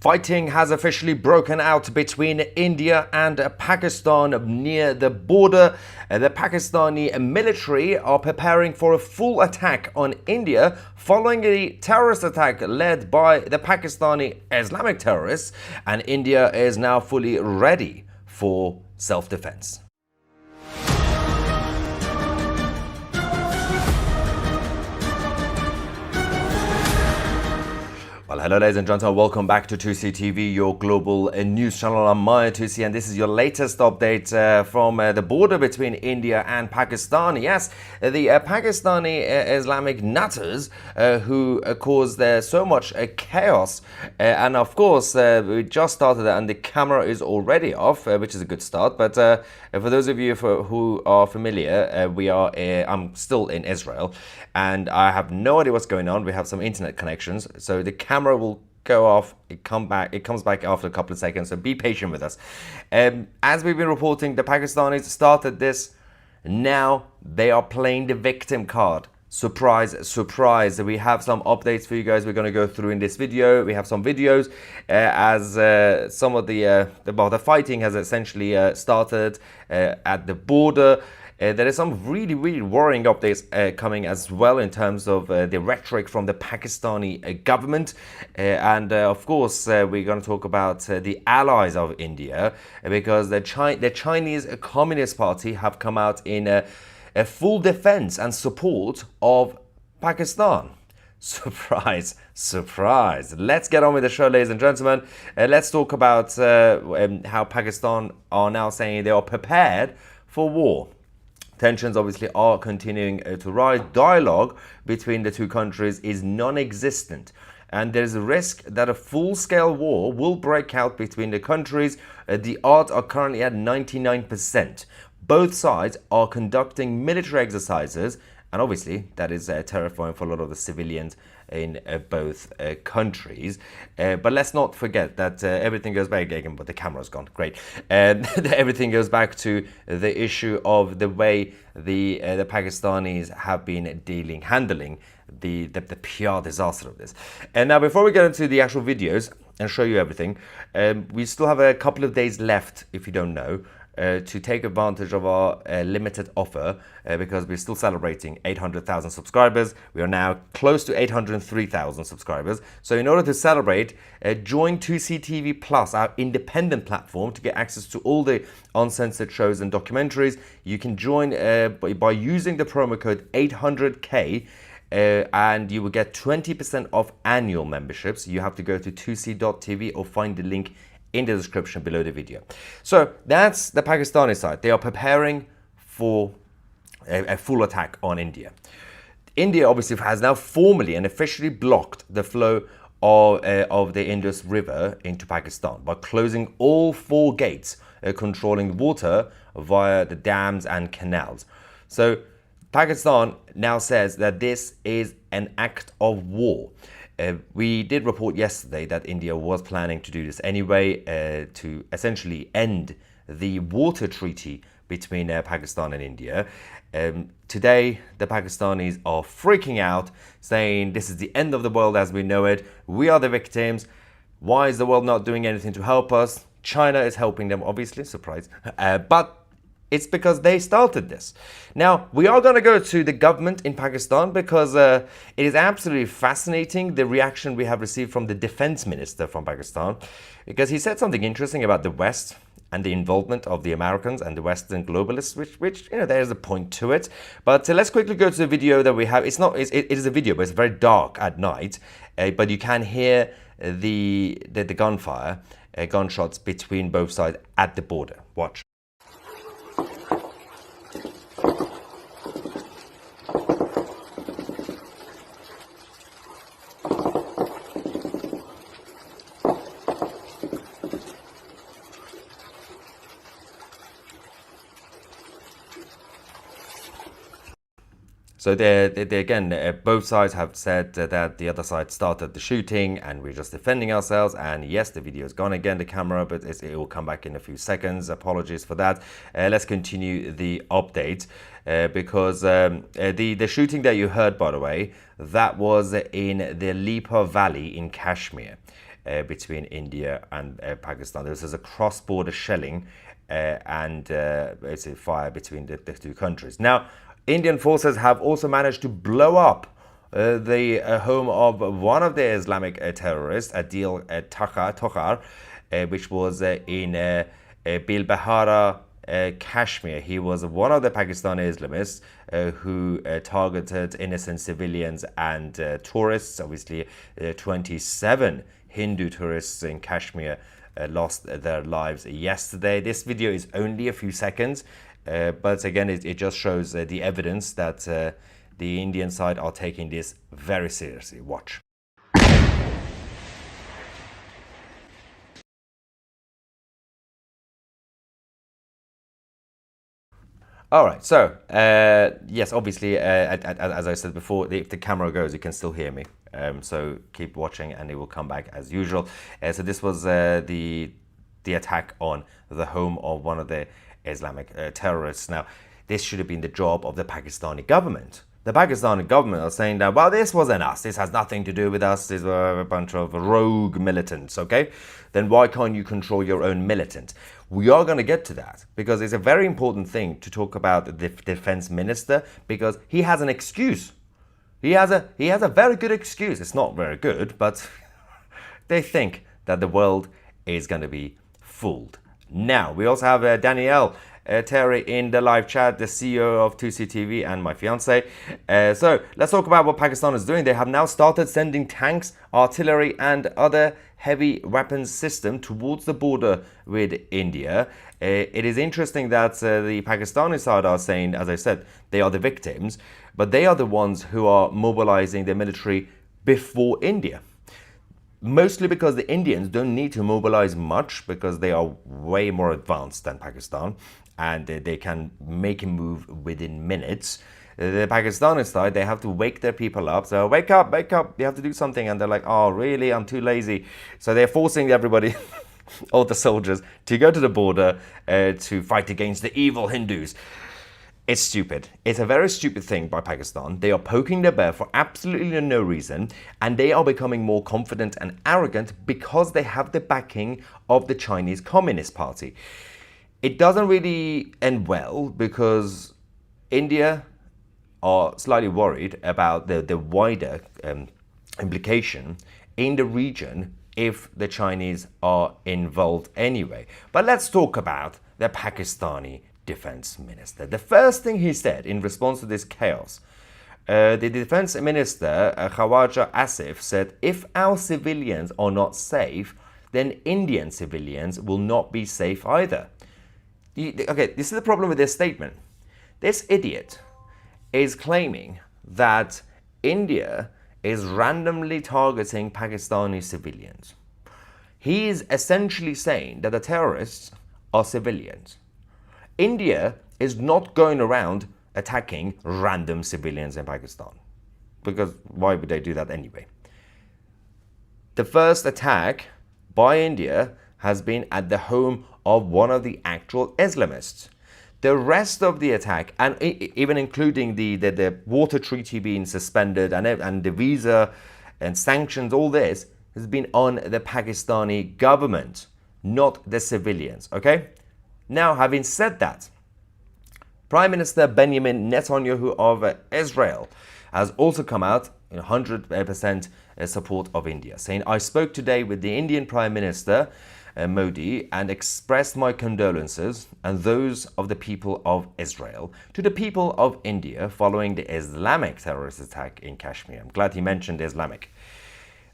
Fighting has officially broken out between India and Pakistan near the border. The Pakistani military are preparing for a full attack on India following a terrorist attack led by the Pakistani Islamic terrorists, and India is now fully ready for self-defense. Well, hello ladies and gentlemen, welcome back to 2C TV, your global news channel. I'm Maya 2C, and this is your latest update from the border between India and Pakistan. Yes, the Pakistani Islamic nutters who caused so much chaos, and of course we just started and the camera is already off, which is a good start. But for those of you who are familiar, I'm still in Israel and I have no idea what's going on. We have some internet connections, so the camera will go off, it comes back after a couple of seconds, so be patient with us. As we've been reporting, the Pakistanis started this. Now they are playing the victim card. Surprise, surprise. We have some updates for you guys we're going to go through in this video. We have some videos as some of the fighting has essentially started at the border. There is some really worrying updates coming as well in terms of the rhetoric from the Pakistani government. And of course, we're going to talk about the allies of India, because the Chinese Communist Party have come out in a full defense and support of Pakistan. Surprise, surprise. Let's get on with the show, ladies and gentlemen. Let's talk about how Pakistan are now saying they are prepared for war. Tensions obviously are continuing to rise. Dialogue between the two countries is non-existent, and there's a risk that a full-scale war will break out between the countries. The odds are currently at 99%. Both sides are conducting military exercises, and obviously that is terrifying for a lot of the civilians in both countries. But let's not forget that everything goes back again, but the camera's gone. Great. Everything goes back to the issue of the way the Pakistanis have been handling the PR disaster of this. And now, before we get into the actual videos and show you everything, we still have a couple of days left, if you don't know, to take advantage of our limited offer, because we're still celebrating 800,000 subscribers. We are now close to 803,000 subscribers. So in order to celebrate, join 2C TV Plus, our independent platform, to get access to all the uncensored shows and documentaries. You can join by using the promo code 800K. And you will get 20% off annual memberships. You have to go to 2c.tv or find the link in the description below the video. So that's the Pakistani side. They are preparing for a full attack on India. India obviously has now formally and officially blocked the flow of the Indus River into Pakistan by closing all 4 gates controlling water via the dams and canals. So Pakistan now says that this is an act of war. We did report yesterday that India was planning to do this anyway, to essentially end the water treaty between Pakistan and India. Today, the Pakistanis are freaking out, saying this is the end of the world as we know it. We are the victims. Why is the world not doing anything to help us? China is helping them, obviously, surprise. But it's because they started this. Now, we are going to go to the government in Pakistan, because it is absolutely fascinating the reaction we have received from the defense minister from Pakistan, because he said something interesting about the West and the involvement of the Americans and the Western globalists, which there's a point to it. But let's quickly go to the video that we have. It is a video, but it's very dark at night. But you can hear the gunfire, gunshots between both sides at the border. Watch. So again, both sides have said that the other side started the shooting and we're just defending ourselves. And yes, the video is gone again, the camera, but it will come back in a few seconds. Apologies for that. Let's continue the update because the shooting that you heard, by the way, that was in the Lipa Valley in Kashmir. between India and Pakistan. This is a cross-border shelling and it's a fire between the two countries. Now, Indian forces have also managed to blow up the home of one of the Islamic terrorists, Adil Tokhar, which was in Bilbahara, Kashmir. He was one of the Pakistani Islamists who targeted innocent civilians and tourists. Obviously, 27 Hindu tourists in Kashmir lost their lives yesterday. This video is only a few seconds, but again, it just shows the evidence that the Indian side are taking this very seriously. Watch. All right, so yes, obviously, as I said before, if the camera goes, you can still hear me. So keep watching and it will come back as usual. So this was the attack on the home of one of the Islamic terrorists. Now, this should have been the job of the Pakistani government. The Pakistani government are saying that, well, this wasn't us. This has nothing to do with us. These were a bunch of rogue militants, okay? Then why can't you control your own militant? We are going to get to that because it's a very important thing to talk about the defense minister because he has an excuse. He has a very good excuse. It's not very good, but they think that the world is going to be fooled. Now, we also have Danielle Terry in the live chat, the CEO of 2CTV and my fiance. So let's talk about what Pakistan is doing. They have now started sending tanks, artillery and other heavy weapons system towards the border with India. It is interesting that the Pakistani side are saying, as I said, they are the victims, but they are the ones who are mobilizing their military before India. Mostly because the Indians don't need to mobilize much because they are way more advanced than Pakistan and they can make a move within minutes. The Pakistani side, they have to wake their people up. So wake up, you have to do something. And they're like, oh, really? I'm too lazy. So they're forcing everybody, all the soldiers, to go to the border to fight against the evil Hindus. It's stupid. It's a very stupid thing by Pakistan. They are poking the bear for absolutely no reason, and they are becoming more confident and arrogant because they have the backing of the Chinese Communist Party. It doesn't really end well because India are slightly worried about the wider implication in the region if the Chinese are involved anyway. But let's talk about the Pakistani defense minister. The first thing he said in response to this chaos, the defense minister, Khawaja Asif, said, if our civilians are not safe, then Indian civilians will not be safe either. Okay, this is the problem with this statement. This idiot is claiming that India is randomly targeting Pakistani civilians. He is essentially saying that the terrorists are civilians. India is not going around attacking random civilians in Pakistan. Because why would they do that anyway? The first attack by India has been at the home of one of the actual Islamists. The rest of the attack, and even including the water treaty being suspended and the visa and sanctions, all this has been on the Pakistani government, not the civilians, okay? Now, having said that, Prime Minister Benjamin Netanyahu of Israel has also come out in 100% support of India, saying, I spoke today with the Indian Prime Minister Modi and expressed my condolences and those of the people of Israel to the people of India following the Islamic terrorist attack in Kashmir. I'm glad he mentioned Islamic.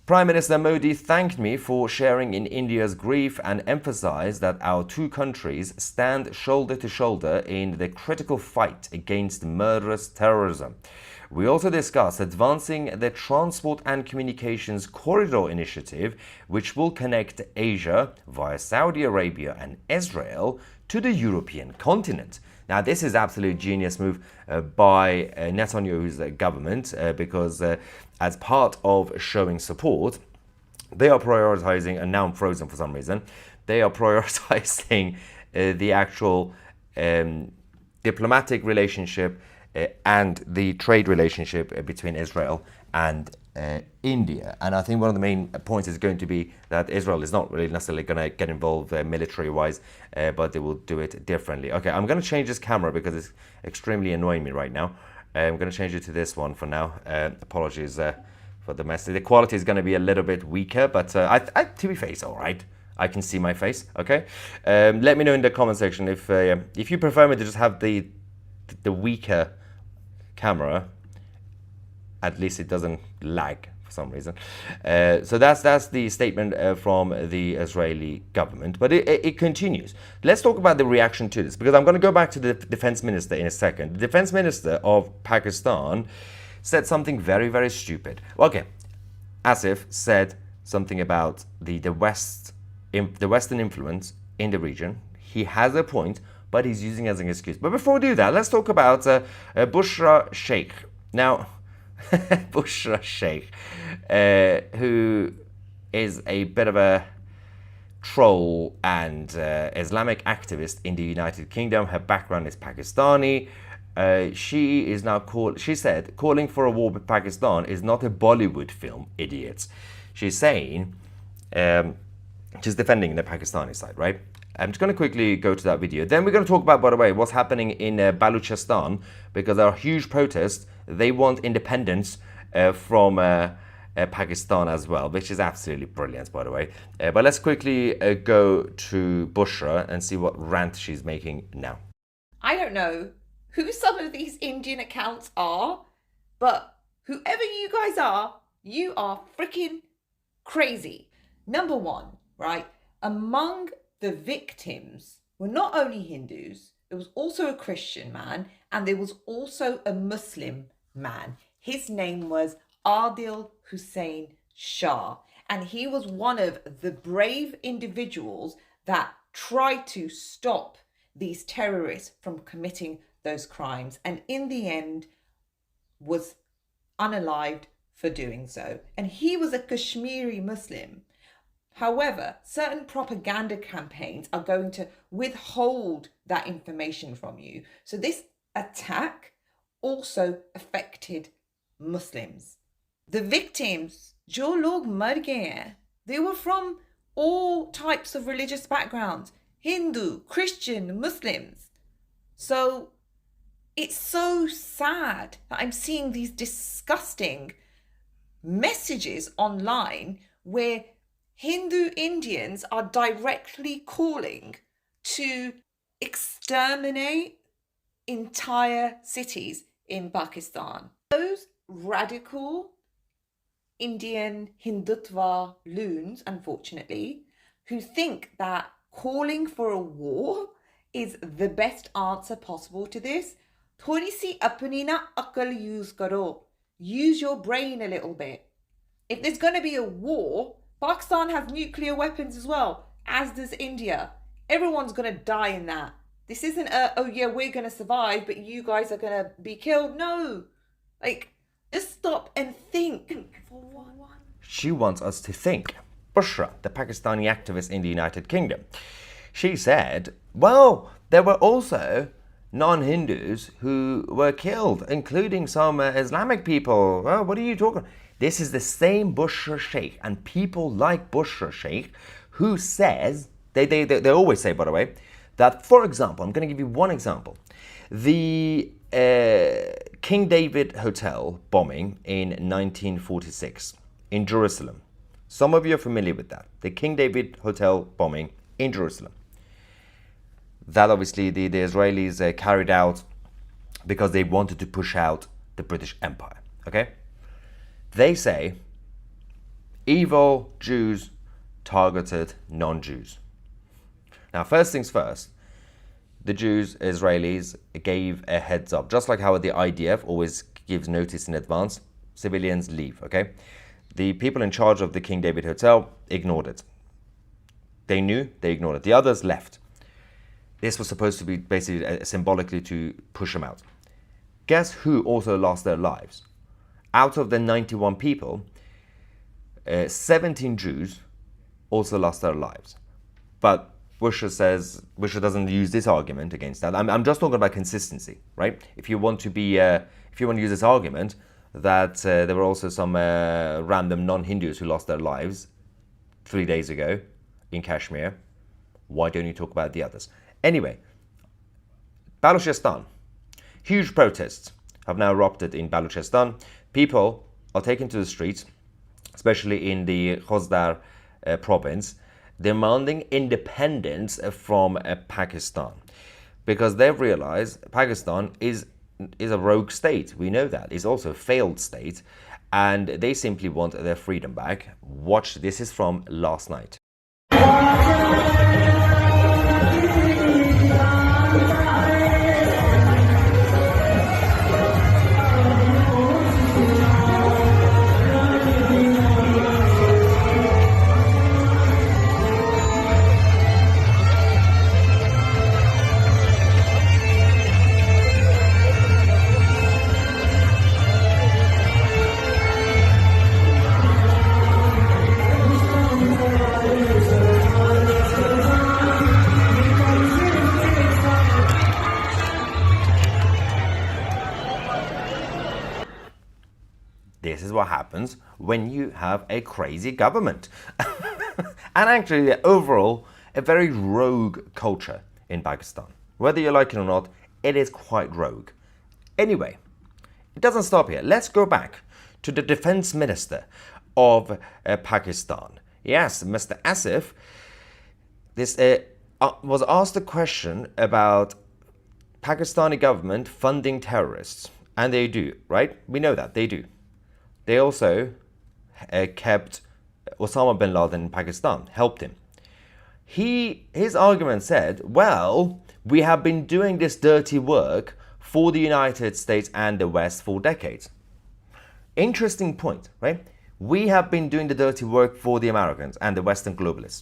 Prime Minister Modi thanked me for sharing in India's grief and emphasized that our two countries stand shoulder to shoulder in the critical fight against murderous terrorism. We also discussed advancing the Transport and Communications Corridor Initiative, which will connect Asia via Saudi Arabia and Israel to the European continent. Now, this is absolute genius move by Netanyahu's government because as part of showing support, they are prioritizing, and now I'm frozen for some reason, they are prioritizing the actual diplomatic relationship and the trade relationship between Israel and India. And I think one of the main points is going to be that Israel is not really necessarily going to get involved military-wise, but they will do it differently. Okay, I'm going to change this camera because it's extremely annoying me right now. I'm going to change it to this one for now. Apologies for the mess. The quality is going to be a little bit weaker, but to be fair, it's all right. I can see my face, okay? Let me know in the comment section if you prefer me to just have the weaker camera. At least it doesn't lag for some reason. So that's the statement from the Israeli government. But it continues. Let's talk about the reaction to this, because I'm going to go back to the defense minister in a second. The defense minister of Pakistan said something very, very stupid. Okay, Asif said something about the Western influence in the region. He has a point, but he's using it as an excuse. But before we do that, let's talk about Bushra Shik. Now, Bushra Shik, who is a bit of a troll and Islamic activist in the United Kingdom. Her background is Pakistani. She is now she said, calling for a war with Pakistan is not a Bollywood film, idiots. She's saying, she's defending the Pakistani side, right? I'm just going to quickly go to that video. Then we're going to talk about, by the way, what's happening in Balochistan, because there are huge protests. They want independence from Pakistan as well, which is absolutely brilliant, by the way. But let's quickly go to Bushra and see what rant she's making now. I don't know who some of these Indian accounts are, but whoever you guys are, you are freaking crazy. Number one, right? Among the victims were not only Hindus, there was also a Christian man, and there was also a Muslim man. His name was Adil Hussain Shah, and he was one of the brave individuals that tried to stop these terrorists from committing those crimes, and in the end was unalived for doing so. And he was a Kashmiri Muslim. However, certain propaganda campaigns are going to withhold that information from you. So this attack also affected Muslims. The victims, jo log mar gaye hain, they were from all types of religious backgrounds, Hindu, Christian, Muslims. So it's so sad that I'm seeing these disgusting messages online where Hindu Indians are directly calling to exterminate entire cities in Pakistan. Those radical Indian Hindutva loons, unfortunately, who think that calling for a war is the best answer possible to this, thodi si apni na akal use karo. Use your brain a little bit. If there's going to be a war, Pakistan has nuclear weapons as well, as does India. Everyone's going to die in that. This isn't oh yeah, we're going to survive, but you guys are going to be killed. No. Like, just stop and think for one. She wants us to think. Bushra, the Pakistani activist in the United Kingdom, she said, well, there were also non-Hindus who were killed, including some Islamic people. Well, what are you talking about? This is the same Bushra Shik and people like Bushra Shik who says, they always say, by the way, that, for example, I'm going to give you one example. The King David Hotel bombing in 1946 in Jerusalem. Some of you are familiar with that. The King David Hotel bombing in Jerusalem. That obviously the Israelis carried out because they wanted to push out the British Empire. Okay? They say evil Jews targeted non-Jews. Now, first things first, the Jews, Israelis, gave a heads up. Just like how the IDF always gives notice in advance, civilians leave, okay? The people in charge of the King David Hotel ignored it. They knew, they ignored it. The others left. This was supposed to be basically symbolically to push them out. Guess who also lost their lives? Out of the 91 people, 17 Jews also lost their lives. But Bushra doesn't use this argument against that. I'm just talking about consistency, right? If you want to use this argument, that there were also some random non-Hindus who lost their lives 3 days ago in Kashmir. Why don't you talk about the others? Anyway, Balochistan. Huge protests have now erupted in Balochistan. People are taken to the streets, especially in the Khozdar province, demanding independence from Pakistan, because they've realized Pakistan is a rogue state. We know that. It's also a failed state, and they simply want their freedom back. Watch, this is from last night. This is what happens when you have a crazy government. And actually, overall, a very rogue culture in Pakistan. Whether you like it or not, it is quite rogue. Anyway, it doesn't stop here. Let's go back to the defense minister of Pakistan. Yes, Mr. Asif was asked a question about Pakistani government funding terrorists. And they do, right? We know that, they do. They also kept Osama bin Laden in Pakistan, helped him. His argument said, well, we have been doing this dirty work for the United States and the West for decades. Interesting point, right? We have been doing the dirty work for the Americans and the Western globalists.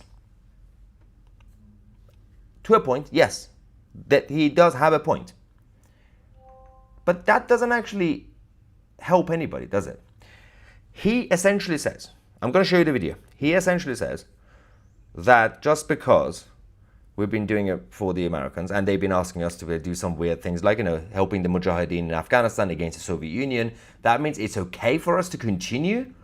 To a point, yes, that he does have a point. But that doesn't actually help anybody, does it? He essentially says, I'm going to show you the video. He essentially says that just because we've been doing it for the Americans and they've been asking us to do some weird things like, helping the Mujahideen in Afghanistan against the Soviet Union, that means it's okay for us to continue?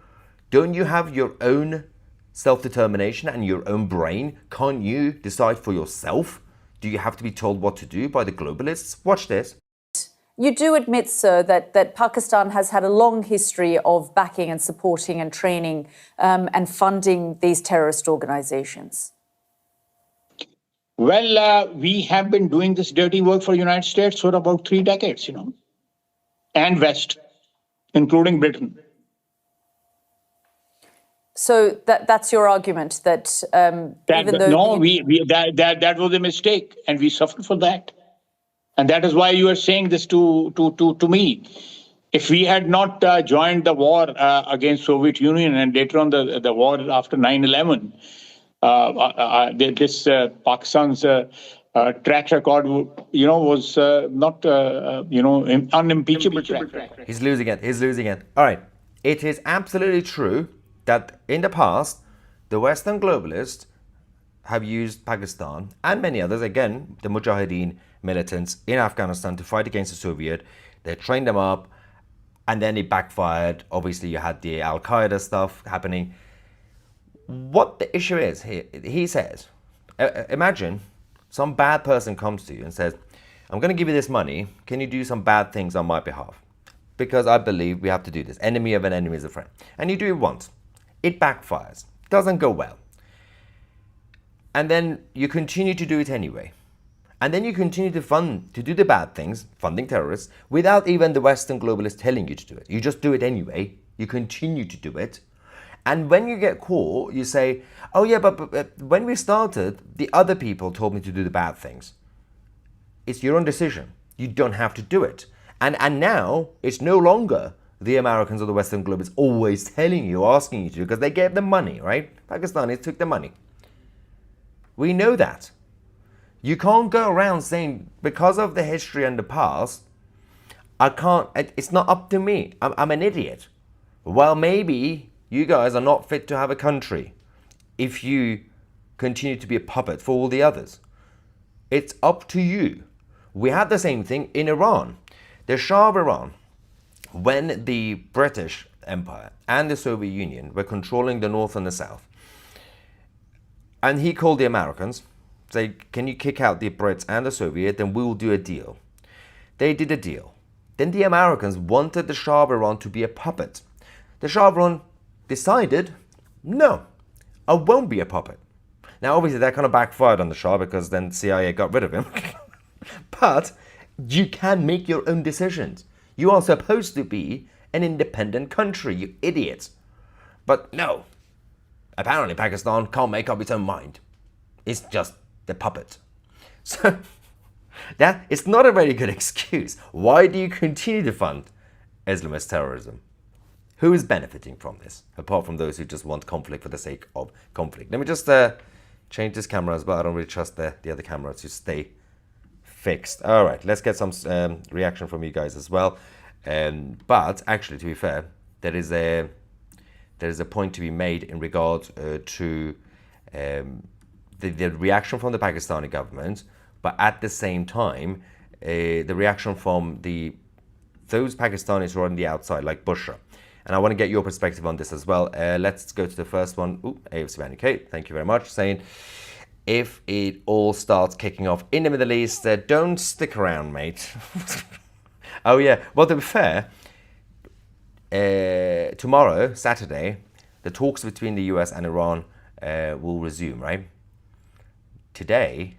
Don't you have your own self-determination and your own brain? Can't you decide for yourself? Do you have to be told what to do by the globalists? Watch this. You do admit, sir, that Pakistan has had a long history of backing and supporting and training and funding these terrorist organizations. Well, we have been doing this dirty work for the United States for about 3 decades, and West, including Britain. So that's your argument that even though that was a mistake, and we suffered for that. And that is why you are saying this to me. If we had not joined the war against Soviet Union and later on the war after 9/11, this Pakistan's track record, was not, unimpeachable track record. He's losing it. All right. It is absolutely true that in the past, the Western globalists have used Pakistan and many others, again, the Mujahideen militants in Afghanistan to fight against the Soviet. They trained them up and then it backfired. Obviously, you had the Al-Qaeda stuff happening. What the issue is, he says, imagine some bad person comes to you and says, I'm going to give you this money. Can you do some bad things on my behalf? Because I believe we have to do this. Enemy of an enemy is a friend. And you do it once. It backfires. Doesn't go well. And then you continue to do it anyway. And then you continue to do the bad things, funding terrorists, without even the Western globalists telling you to do it. You just do it anyway. You continue to do it. And when you get caught, you say, oh yeah, but when we started, the other people told me to do the bad things. It's your own decision. You don't have to do it. And now, it's no longer the Americans or the Western globalists always telling you, asking you to, because they gave them money, right? Pakistanis took the money. We know that. You can't go around saying, because of the history and the past, it's not up to me. I'm an idiot. Well, maybe you guys are not fit to have a country if you continue to be a puppet for all the others. It's up to you. We had the same thing in Iran. The Shah of Iran when the British Empire and the Soviet Union were controlling the North and the South, and he called the Americans, say, can you kick out the Brits and the Soviet, then we will do a deal. They did a deal. Then the Americans wanted the Shah of Iran to be a puppet. The Shah of Iran decided, no, I won't be a puppet. Now, obviously, that kind of backfired on the Shah because then CIA got rid of him. But you can make your own decisions. You are supposed to be an independent country, you idiots. But no, apparently Pakistan can't make up its own mind. It's just the puppet. So that it's not a very good excuse. Why do you continue to fund Islamist terrorism? Who is benefiting from this, apart from those who just want conflict for the sake of conflict? Let me just change this camera as well. I don't really trust the other camera to stay fixed. All right, let's get some reaction from you guys as well. But actually, to be fair, there is a point to be made in regard to the reaction from the Pakistani government, but at the same time, the reaction from those Pakistanis who are on the outside, like Bushra. And I want to get your perspective on this as well. Let's go to the first one. AFC Van UK, thank you very much. Saying, if it all starts kicking off in the Middle East, don't stick around, mate. Oh yeah, well, to be fair, tomorrow, Saturday, the talks between the US and Iran will resume, right? Today,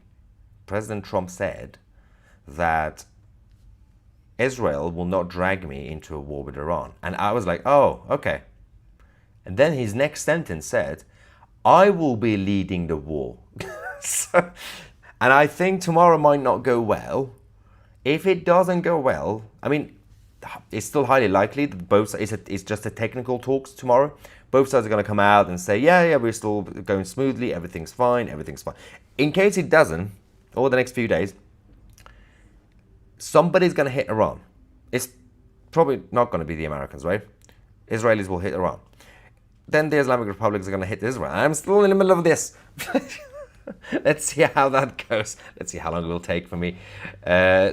President Trump said that Israel will not drag me into a war with Iran. And I was like, oh, okay. And then his next sentence said, I will be leading the war. And I think tomorrow might not go well. If it doesn't go well, I mean, it's still highly likely that both, it's just a technical talks tomorrow. Both sides are going to come out and say, yeah, we're still going smoothly, everything's fine. In case it doesn't, over the next few days, somebody's going to hit Iran. It's probably not going to be the Americans, right? Israelis will hit Iran. Then the Islamic republics are going to hit Israel. I'm still in the middle of this. Let's see how that goes. Let's see how long it will take for me.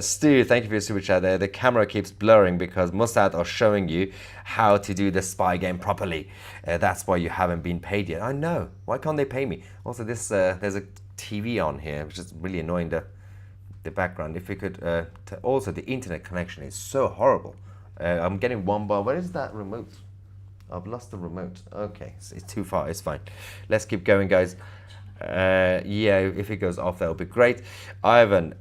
Stu, thank you for your super chat there. The camera keeps blurring because Mossad are showing you how to do the spy game properly. That's why you haven't been paid yet. I know. Why can't they pay me? Also, there's a TV on here, which is really annoying the background. If we could... also, the internet connection is so horrible. I'm getting one bar. Where is that remote? I've lost the remote. Okay, it's too far. It's fine. Let's keep going, guys. Yeah, if it goes off, that would be great. Ivan,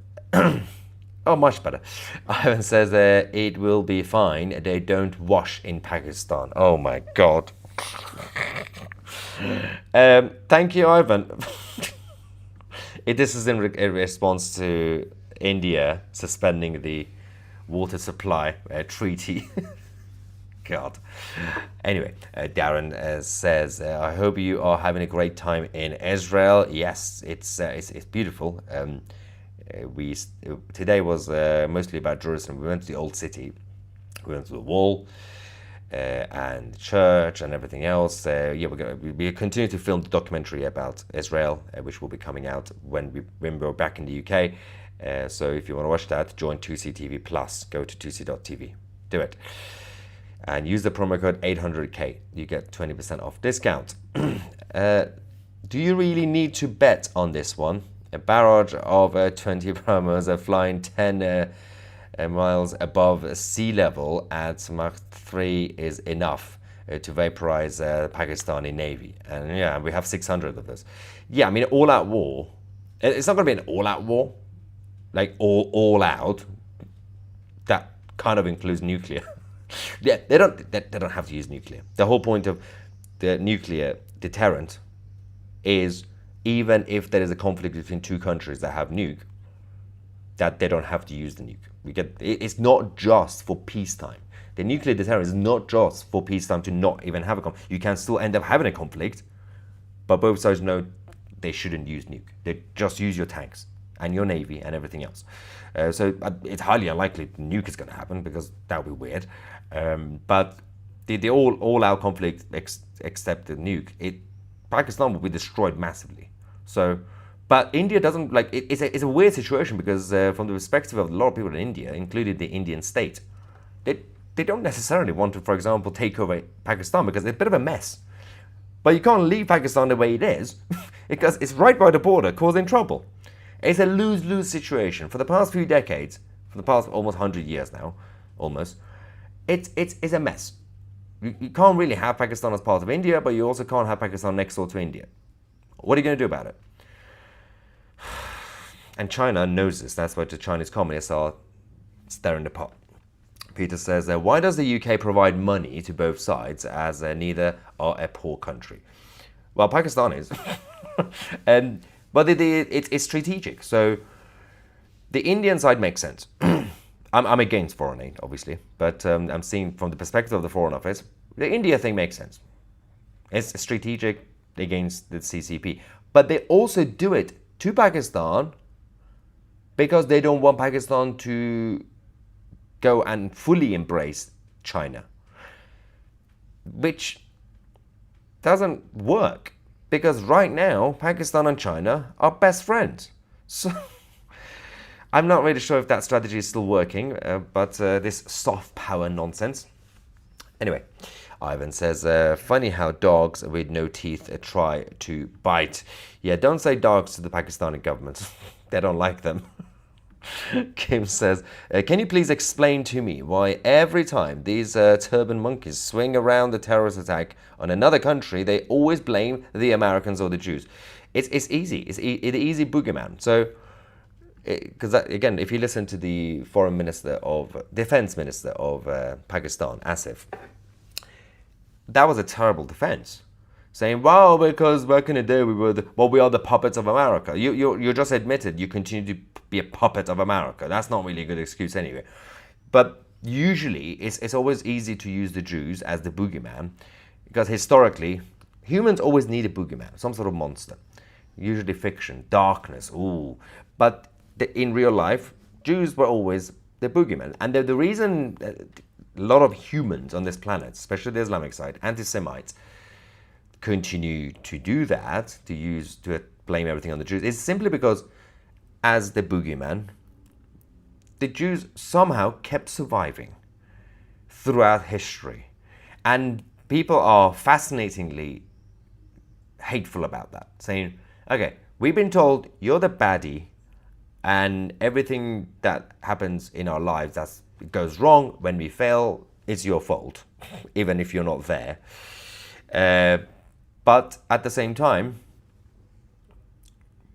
oh, much better. Ivan says it will be fine. They don't wash in Pakistan. Oh my God. Thank you, Ivan. This is in response to India suspending the water supply treaty. God. Anyway, Darren says, I hope you are having a great time in Israel. Yes, it's beautiful. Today was mostly about Jerusalem. We went to the old city. We went to the wall and church and everything else. Yeah, we continue to film the documentary about Israel, which will be coming out when we're back in the UK. So if you want to watch that, join 2CTV Plus. Go to 2C.tv. Do it. And use the promo code 800K. You get 20% off discount. Do you really need to bet on this one? A barrage of 20 promos are flying 10 miles above sea level at Mach 3 is enough to vaporize the Pakistani Navy. And yeah, we have 600 of this. Yeah, I mean, all-out war. It's not going to be an all-out war. Like all out. That kind of includes nuclear. Yeah, they don't have to use nuclear. The whole point of the nuclear deterrent is even if there is a conflict between two countries that have nuke, that they don't have to use the nuke. It's not just for peacetime. The nuclear deterrent is not just for peacetime to not even have a conflict. You can still end up having a conflict, but both sides know they shouldn't use nuke. They just use your tanks and your navy and everything else. So it's highly unlikely the nuke is going to happen because that would be weird. But the all-out conflict, except the nuke, Pakistan will be destroyed massively. So, but India doesn't like it. It's a weird situation because from the perspective of a lot of people in India, including the Indian state, they don't necessarily want to, for example, take over Pakistan because it's a bit of a mess. But you can't leave Pakistan the way it is because it's right by the border, causing trouble. It's a lose-lose situation. For the past few decades, for the past almost 100 years now, almost, it's a mess. You can't really have Pakistan as part of India, but you also can't have Pakistan next door to India. What are you going to do about it? And China knows this. That's why the Chinese communists are stirring the pot. Peter says, why does the UK provide money to both sides as neither are a poor country? Well, Pakistan is. But it's strategic. So the Indian side makes sense. I'm against foreign aid, obviously. But I'm seeing from the perspective of the Foreign Office, the India thing makes sense. It's strategic against the CCP. But they also do it to Pakistan because they don't want Pakistan to go and fully embrace China, which doesn't work because right now Pakistan and China are best friends. So I'm not really sure if that strategy is still working, but this soft power nonsense. Anyway, Ivan says, funny how dogs with no teeth try to bite. Yeah, don't say dogs to the Pakistani government. They don't like them. Kim says, can you please explain to me why every time these Turban Monkeys swing around the terrorist attack on another country, they always blame the Americans or the Jews? It's easy. It's an easy boogeyman. So, because again, if you listen to the defense minister of Pakistan, Asif, that was a terrible defense. Saying, well, because back in the day we are the puppets of America. You just admitted you continue to be a puppet of America. That's not really a good excuse anyway. But usually it's always easy to use the Jews as the boogeyman because historically humans always need a boogeyman, some sort of monster. Usually fiction, darkness, ooh. But in real life, Jews were always the boogeyman. And the reason a lot of humans on this planet, especially the Islamic side, anti-Semites, continue to do that, to blame everything on the Jews, is simply because as the boogeyman, the Jews somehow kept surviving throughout history. And people are fascinatingly hateful about that, saying, okay, we've been told you're the baddie and everything that happens in our lives that goes wrong when we fail, it's your fault, even if you're not there. But at the same time,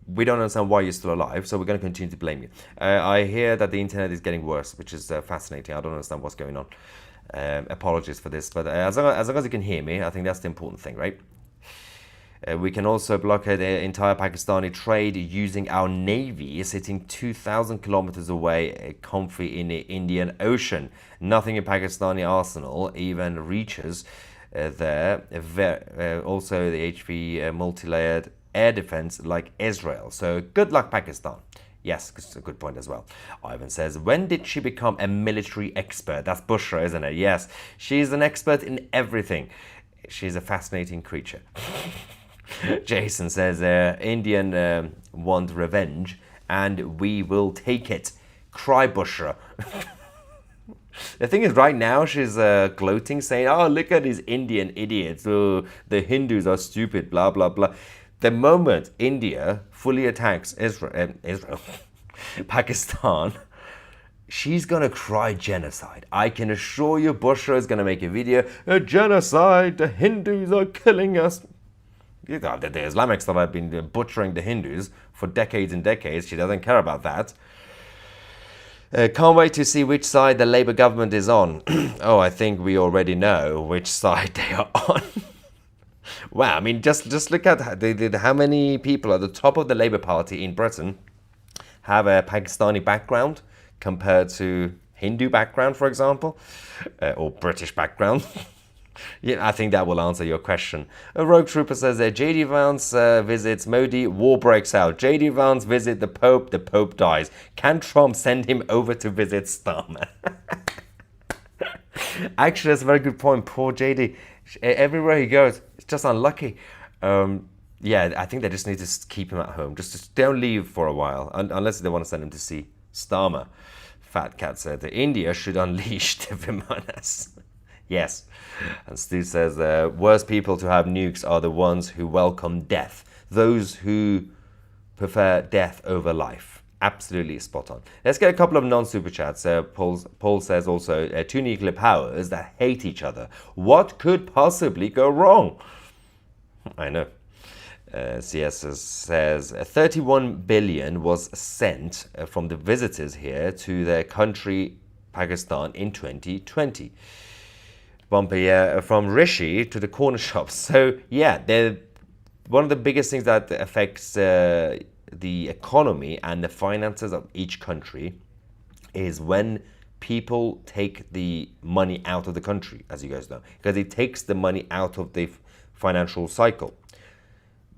we don't understand why you're still alive, so we're going to continue to blame you. I hear that the internet is getting worse, which is fascinating. I don't understand what's going on. Apologies for this, but as long as you can hear me, I think that's the important thing, right? We can also blockade the entire Pakistani trade using our navy sitting 2,000 kilometers away, comfy in the Indian Ocean. Nothing in Pakistani arsenal even reaches there. Also, the HP multi-layered air defense like Israel. So good luck, Pakistan. Yes, it's a good point as well. Ivan says, when did she become a military expert? That's Bushra, isn't it? Yes, she's an expert in everything. She's a fascinating creature. Jason says, Indian want revenge and we will take it. Cry, Bushra. The thing is, right now she's gloating, saying, oh, look at these Indian idiots. Oh, the Hindus are stupid, blah, blah, blah. The moment India fully attacks Israel, Pakistan, she's going to cry genocide. I can assure you Bushra is going to make a video, a genocide, the Hindus are killing us. The Islamics that have been butchering the Hindus for decades and decades. She doesn't care about that. Can't wait to see which side the Labour government is on. Oh, I think we already know which side they are on. Wow, I mean, just look at how many people at the top of the Labour Party in Britain have a Pakistani background compared to Hindu background, for example, or British background. Yeah, I think that will answer your question. A Rogue Trooper says that J.D. Vance visits Modi, war breaks out. J.D. Vance visits the Pope dies. Can Trump send him over to visit Starmer? Actually, that's a very good point. Poor J.D. Everywhere he goes, it's just unlucky. Yeah, I think they just need to keep him at home. Just don't leave for a while, unless they want to send him to see Starmer. Fat Cat said that India should unleash the Vimanas. Yes. And Stu says the worst people to have nukes are the ones who welcome death. Those who prefer death over life. Absolutely spot on. Let's get a couple of non-super chats. Paul says also, two nuclear powers that hate each other. What could possibly go wrong? I know. CS says 31 billion was sent from the visitors here to their country, Pakistan, in 2020. Bumper, yeah, from Rishi to the corner shops. So, yeah, they're one of the biggest things that affects the economy and the finances of each country is when people take the money out of the country, as you guys know, because it takes the money out of the financial cycle.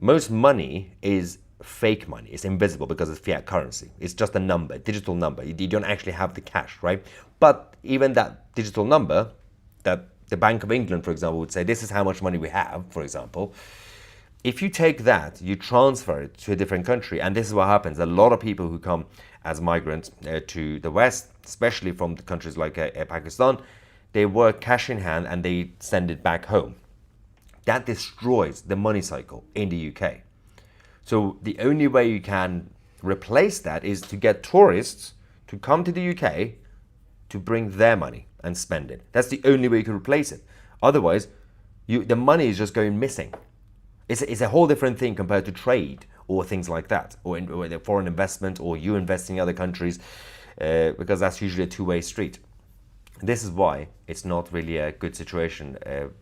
Most money is fake money. It's invisible because it's fiat currency. It's just a number, a digital number. You don't actually have the cash, right? But even that digital number, that the Bank of England, for example, would say, this is how much money we have, for example. If you take that, you transfer it to a different country, and this is what happens. A lot of people who come as migrants to the West, especially from the countries like Pakistan, they work cash in hand and they send it back home. That destroys the money cycle in the UK. So the only way you can replace that is to get tourists to come to the UK to bring their money and spend it. That's the only way you can replace it. Otherwise, the money is just going missing. It's a whole different thing compared to trade or things like that, or the foreign investment, or you investing in other countries, because that's usually a two-way street. This is why it's not really a good situation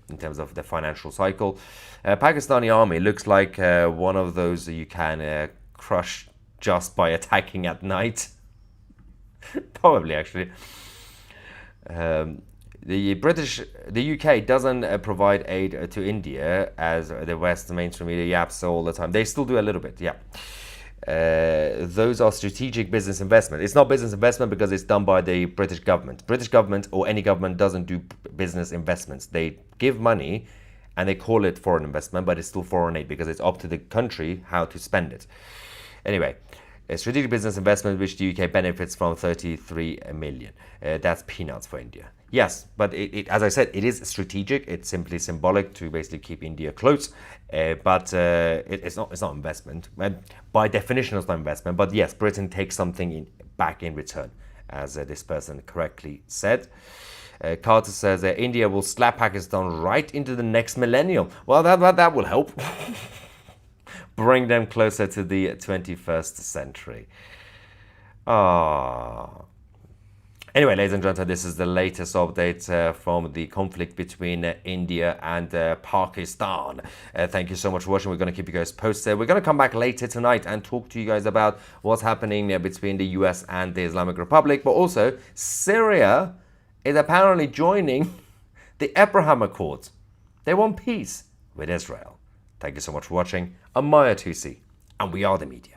in terms of the financial cycle. Pakistani army looks like one of those you can crush just by attacking at night. Probably, actually. The UK doesn't provide aid to India as the West mainstream media yaps all the time. They still do a little bit, yeah. Those are strategic business investment. It's not business investment because it's done by the British government. British government or any government doesn't do business investments. They give money and they call it foreign investment, but it's still foreign aid because it's up to the country how to spend it. Anyway, a strategic business investment which the UK benefits from 33 million. That's peanuts for India. Yes, but as I said, it is strategic. It's simply symbolic to basically keep India close. But it's not investment. By definition, it's not investment. But yes, Britain takes something back in return, as this person correctly said. Carter says India will slap Pakistan right into the next millennium. Well, that will help. Bring them closer to the 21st century. Anyway, ladies and gentlemen, this is the latest update from the conflict between India and Pakistan. Thank you so much for watching. We're going to keep you guys posted. We're going to come back later tonight and talk to you guys about what's happening between the US and the Islamic Republic. But also, Syria is apparently joining the Abraham Accords. They want peace with Israel. Thank you so much for watching. I'm Maya Tusi, and we are the media.